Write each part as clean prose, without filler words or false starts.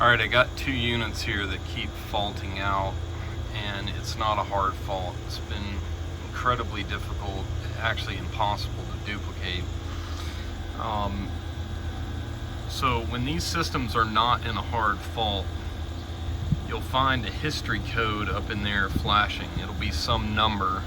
Alright, I got two units here that keep faulting out, and it's not a hard fault. It's been incredibly difficult, actually impossible to duplicate. So when these systems are not in a hard fault, you'll find a history code up in there flashing. It'll be some number,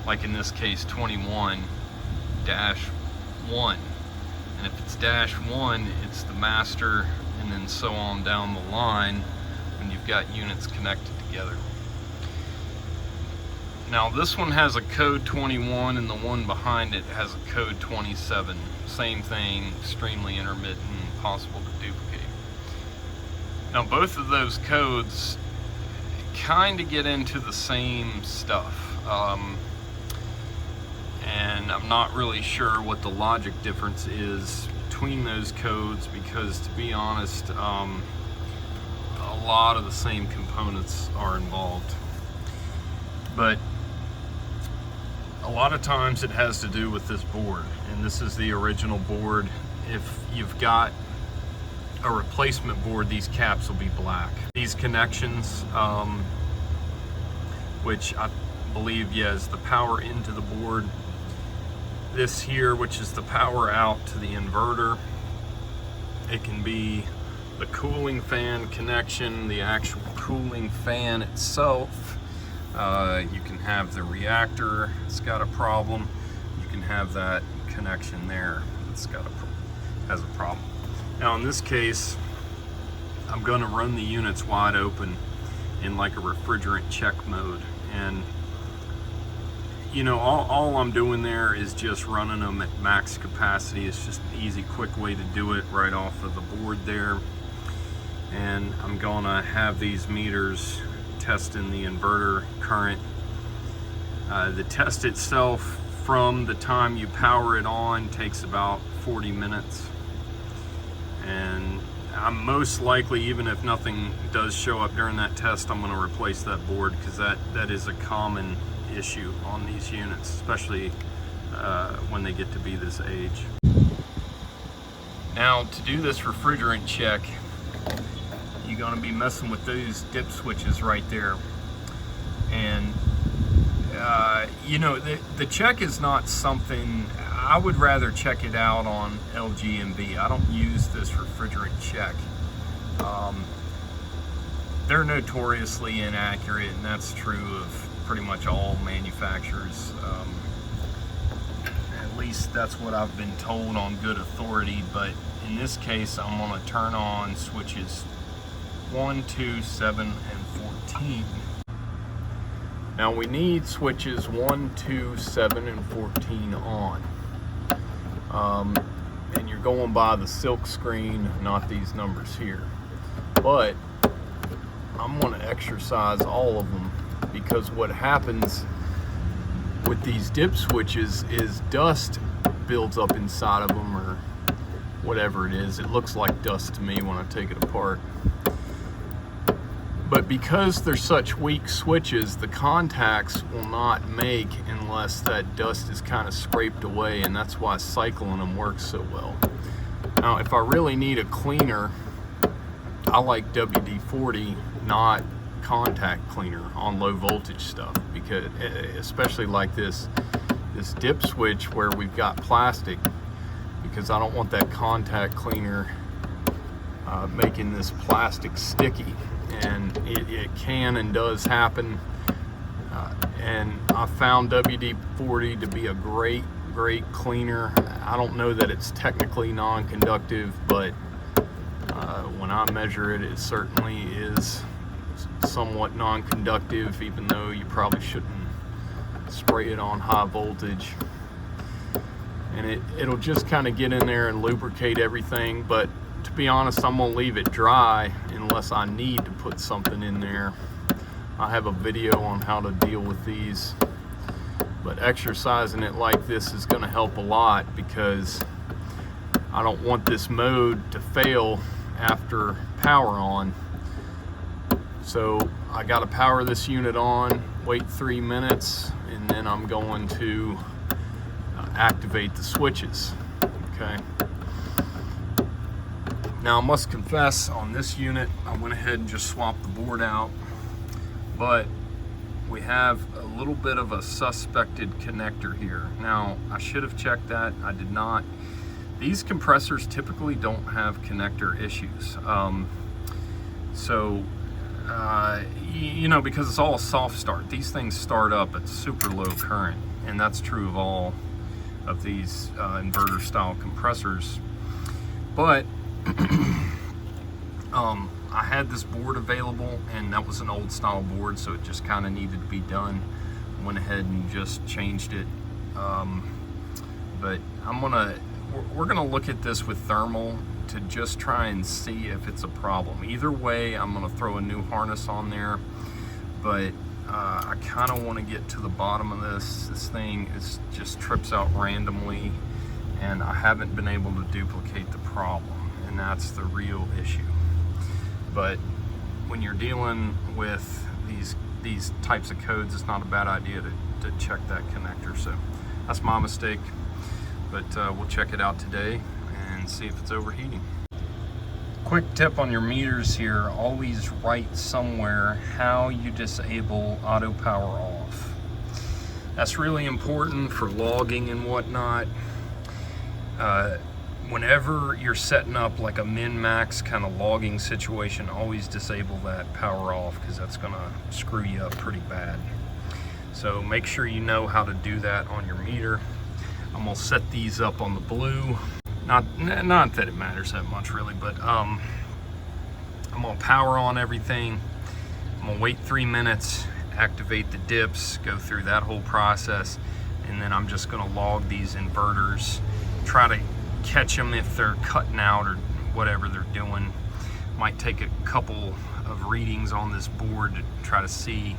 like in this case 21-1. And if it's -1, it's the master, and then so on down the line when you've got units connected together. Now this one has a code 21 and the one behind it has a code 27. Same thing, extremely intermittent, impossible to duplicate. Now both of those codes kind of get into the same stuff. And I'm not really sure what the logic difference is between those codes, because to be honest, a lot of the same components are involved. But a lot of times it has to do with this board, and this is the original board. If you've got a replacement board, these caps will be black. These connections, which I believe, is the power into the board. This here, which is the power out to the inverter. It can be the cooling fan connection, the actual cooling fan itself. You can have the reactor, it's got a problem. You can have that connection there, it's got has a problem. Now in this case, I'm going to run the units wide open in like a refrigerant check mode, and you know, all I'm doing there is just running them at max capacity. It's just an easy, quick way to do it right off of the board there. And I'm gonna have these meters testing the inverter current. The test itself, from the time you power it on, takes about 40 minutes. And I'm most likely, even if nothing does show up during that test, I'm gonna replace that board, because that is a common issue on these units, especially when they get to be this age. Now to do this refrigerant check, you're going to be messing with those dip switches right there. And you know, the check is not something, I would rather check it out on LGMB. I don't use this refrigerant check. They're notoriously inaccurate, and that's true of pretty much all manufacturers. At least that's what I've been told on good authority. But in this case, I'm going to turn on switches 1, 2, 7, and 14. Now we need switches 1, 2, 7, and 14 on. And you're going by the silk screen, not these numbers here. But I'm going to exercise all of them, because what happens with these dip switches is dust builds up inside of them, or whatever it is. It looks like dust to me when I take it apart. But because they're such weak switches, the contacts will not make unless that dust is kind of scraped away, and that's why cycling them works so well. Now, if I really need a cleaner, I like WD-40, not contact cleaner on low voltage stuff, because especially like this dip switch where we've got plastic, because I don't want that contact cleaner making this plastic sticky, and it can and does happen. And I found WD-40 to be a great cleaner. I don't know that it's technically non-conductive, but when I measure it, it certainly is somewhat non-conductive, even though you probably shouldn't spray it on high voltage. And it'll just kind of get in there and lubricate everything. But to be honest, I'm gonna leave it dry unless I need to put something in there. I have a video on how to deal with these, but exercising it like this is going to help a lot, because I don't want this mode to fail after power on. So I got to power this unit on, wait 3 minutes, and then I'm going to activate the switches. Okay. Now I must confess, on this unit, I went ahead and just swapped the board out, but we have a little bit of a suspected connector here. Now, I should have checked that, I did not. These compressors typically don't have connector issues. You know, because it's all soft start, these things start up at super low current, and that's true of all of these inverter style compressors. But I had this board available, and that was an old style board, so it just kind of needed to be done. Went ahead and just changed it. But we're gonna look at this with thermal to just try and see if it's a problem. Either way, I'm gonna throw a new harness on there, but I kind of want to get to the bottom of this. This thing just trips out randomly, and I haven't been able to duplicate the problem, and that's the real issue. But when you're dealing with these types of codes, it's not a bad idea to check that connector. So that's my mistake, but we'll check it out today and see if it's overheating. Quick tip on your meters here, always write somewhere how you disable auto power off. That's really important for logging and whatnot. Whenever you're setting up like a min-max kind of logging situation, always disable that power off, because that's gonna screw you up pretty bad. So make sure you know how to do that on your meter. I'm gonna set these up on the blue. Not that it matters that much really, but I'm gonna power on everything. I'm gonna wait 3 minutes, activate the dips, go through that whole process, and then I'm just gonna log these inverters, try to catch them if they're cutting out or whatever they're doing. Might take a couple of readings on this board to try to see,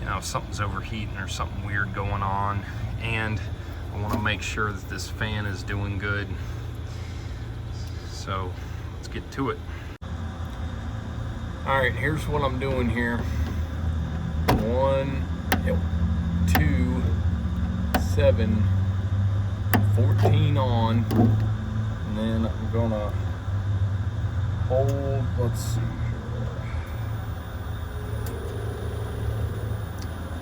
you know, if something's overheating or something weird going on. And I want to make sure that this fan is doing good. So let's get to it. All right, here's what I'm doing here. 1, 2, 7, 14 on. And then I'm gonna hold, let's see here.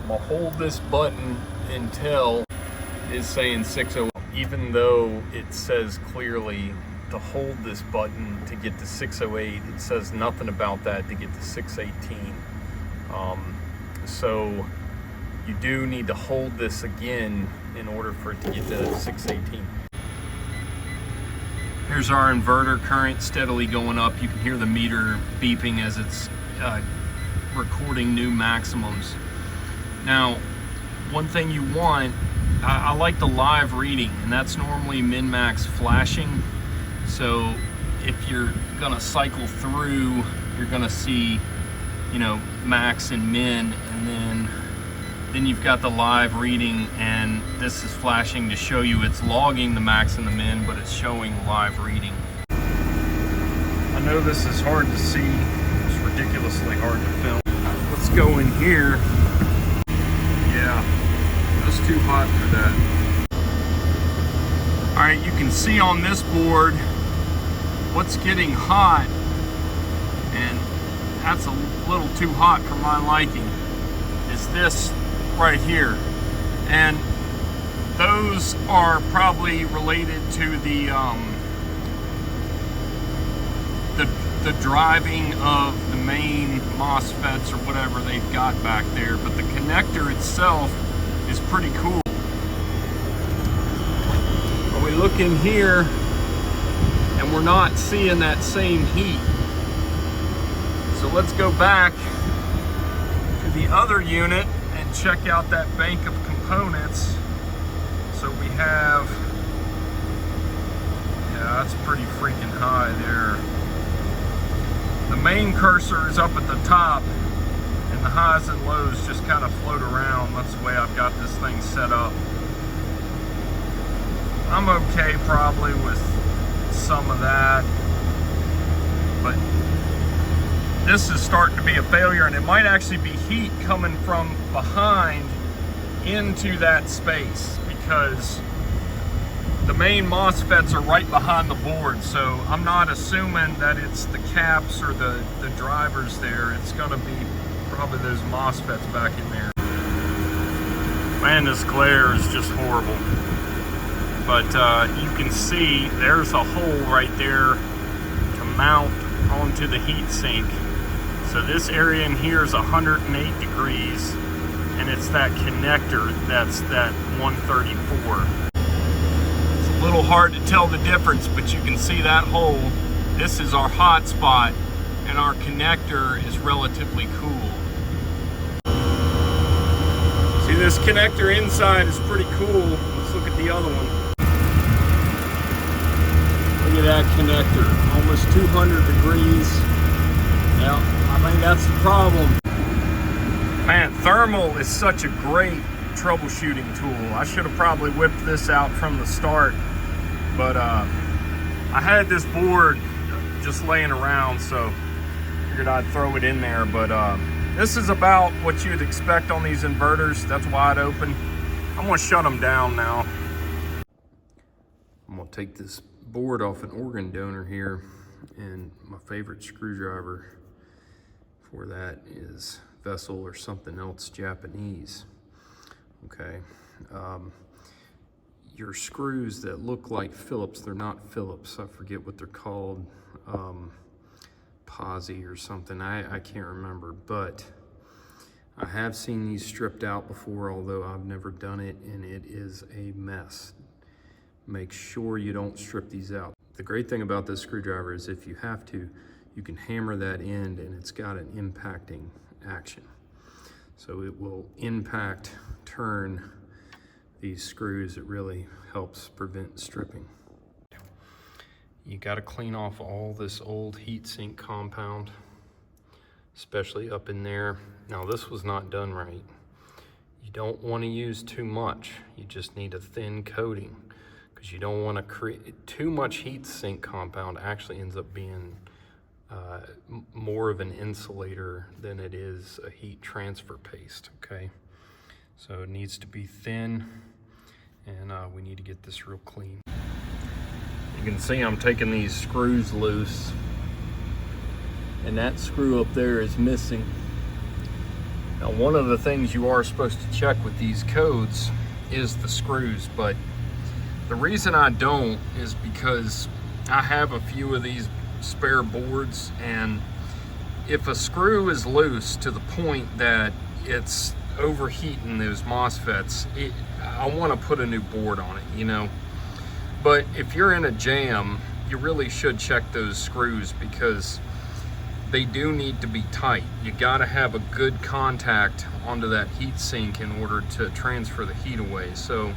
I'm gonna hold this button until it's saying 608, even though it says clearly to hold this button to get to 608. It says nothing about that to get to 618. So you do need to hold this again in order for it to get to 618. Here's our inverter current steadily going up. You can hear the meter beeping as it's recording new maximums. Now, one thing you want, I like the live reading, and that's normally min-max flashing. So if you're gonna cycle through, you're gonna see, you know, max and min, and then you've got the live reading, and this is flashing to show you it's logging the max and the min, but it's showing live reading. I know this is hard to see, it's ridiculously hard to film. Let's go in here. Yeah, that's too hot for that. All right, you can see on this board what's getting hot, and that's a little too hot for my liking, is this right here. And those are probably related to the driving of the main MOSFETs or whatever they've got back there, but the connector itself is pretty cool. But we look in here and we're not seeing that same heat. So let's go back to the other unit and check out that bank of components. So we have, yeah, that's pretty freaking high there. The main cursor is up at the top, and the highs and lows just kind of float around. That's the way I've got this thing set up. I'm okay probably with some of that, but this is starting to be a failure, and it might actually be heat coming from behind into that space, because The main MOSFETs are right behind the board, so I'm not assuming that it's the caps or the drivers there. It's gonna be probably those MOSFETs back in there. Man, this glare is just horrible. But you can see there's a hole right there to mount onto the heat sink. So this area in here is 108 degrees, and it's that connector that's that 134. A little hard to tell the difference, but you can see that hole. This is our hot spot, and our connector is relatively cool. See, this connector inside is pretty cool. Let's look at the other one. Look at that connector, almost 200 degrees. Yeah, I think that's the problem. Man, thermal is such a great troubleshooting tool. I should have probably whipped this out from the start, but I had this board just laying around, so figured I'd throw it in there. But this is about what you'd expect on these inverters. That's wide open. I'm gonna shut them down now. I'm gonna take this board off an organ donor here, and my favorite screwdriver for that is Vessel or something else Japanese. Okay, your screws that look like Phillips, they're not Phillips, I forget what they're called, Posi or something, I can't remember, but I have seen these stripped out before, although I've never done it, and it is a mess. Make sure you don't strip these out. The great thing about this screwdriver is if you have to, you can hammer that end, and it's got an impacting action. So it will impact, turn these screws. It really helps prevent stripping. You got to clean off all this old heatsink compound, especially up in there. Now this was not done right. You don't want to use too much. You just need a thin coating, because you don't want to create too much heatsink compound. Actually ends up being more of an insulator than it is a heat transfer paste, okay? So it needs to be thin, and we need to get this real clean. You can see I'm taking these screws loose, and that screw up there is missing. Now, one of the things you are supposed to check with these codes is the screws, but the reason I don't is because I have a few of these spare boards, and if a screw is loose to the point that it's overheating those MOSFETs, I want to put a new board on it, you know. But if you're in a jam, you really should check those screws, because they do need to be tight. You got to have a good contact onto that heat sink in order to transfer the heat away. So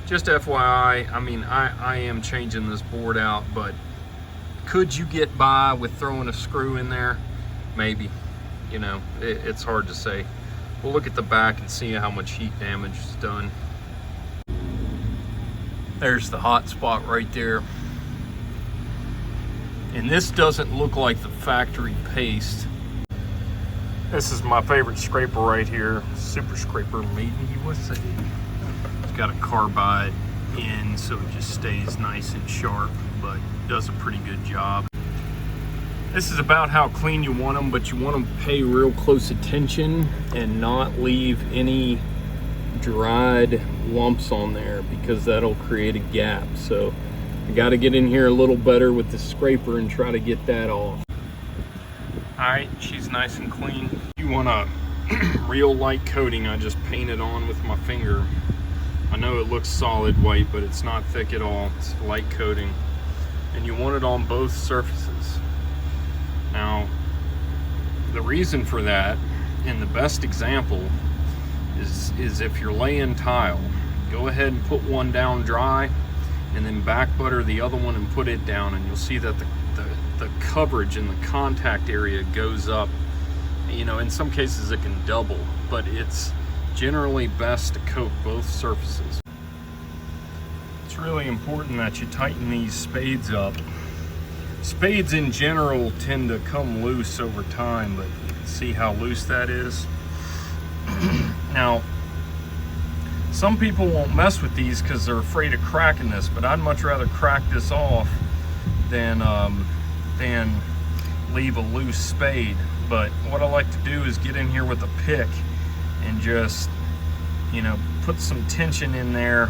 just FYI, I mean, I am changing this board out, but could you get by with throwing a screw in there? Maybe, you know, it's hard to say. We'll look at the back and see how much heat damage is done. There's the hot spot right there. And this doesn't look like the factory paste. This is my favorite scraper right here. Super Scraper made in USA. It's got a carbide in, so it just stays nice and sharp, but does a pretty good job. This is about how clean you want them, but you want to pay real close attention and not leave any dried lumps on there, because that'll create a gap. So I got to get in here a little better with the scraper and try to get that off. Alright, she's nice and clean. You want a real light coating, I just paint it on with my finger. I know it looks solid white, but it's not thick at all. It's light coating. And you want it on both surfaces. Now, the reason for that, and the best example, is if you're laying tile, go ahead and put one down dry, and then back butter the other one and put it down, and you'll see that the coverage in the contact area goes up. You know, in some cases it can double, but it's generally best to coat both surfaces. It's really important that you tighten these spades up. Spades in general tend to come loose over time, but you can see how loose that is. Now, Some people won't mess with these because they're afraid of cracking this, but I'd much rather crack this off than leave a loose spade. But what I like to do is get in here with a pick and just, you know, put some tension in there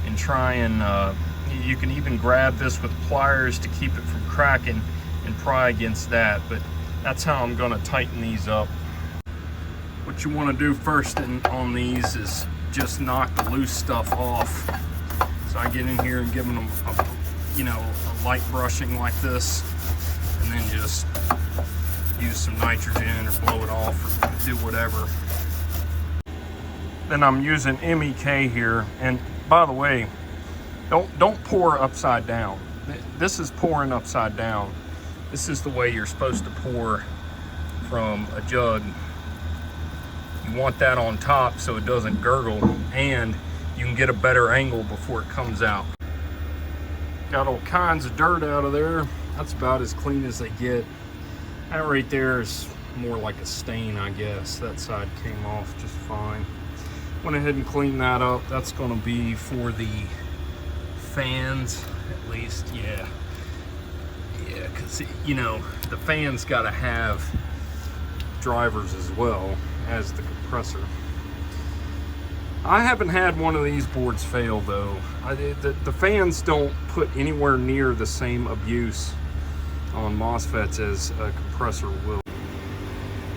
and try and, you can even grab this with pliers to keep it from cracking and pry against that. But that's how I'm going to tighten these up. What you want to do first on these is just knock the loose stuff off. So I get in here and give them a, you know, a light brushing like this, and then just use some nitrogen or blow it off or do whatever. Then I'm using MEK here, and by the way, don't pour upside down. This is pouring upside down. This is the way you're supposed to pour from a jug. You want that on top so it doesn't gurgle, and you can get a better angle before it comes out. Got all kinds of dirt out of there. That's about as clean as they get. That right there is more like a stain, I guess. That side came off just fine. Went ahead and cleaned that up. That's going to be for the fans, at least. Yeah, because, you know, the fans got to have drivers as well as the compressor. I haven't had one of these boards fail though. The fans don't put anywhere near the same abuse on MOSFETs as a compressor will.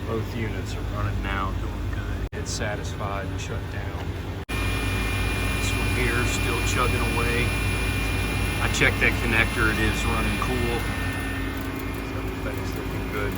Both units are running now, doing good. It's satisfied and shut down. This one here is still chugging away. I checked that connector, it is running cool. So everything's looking good.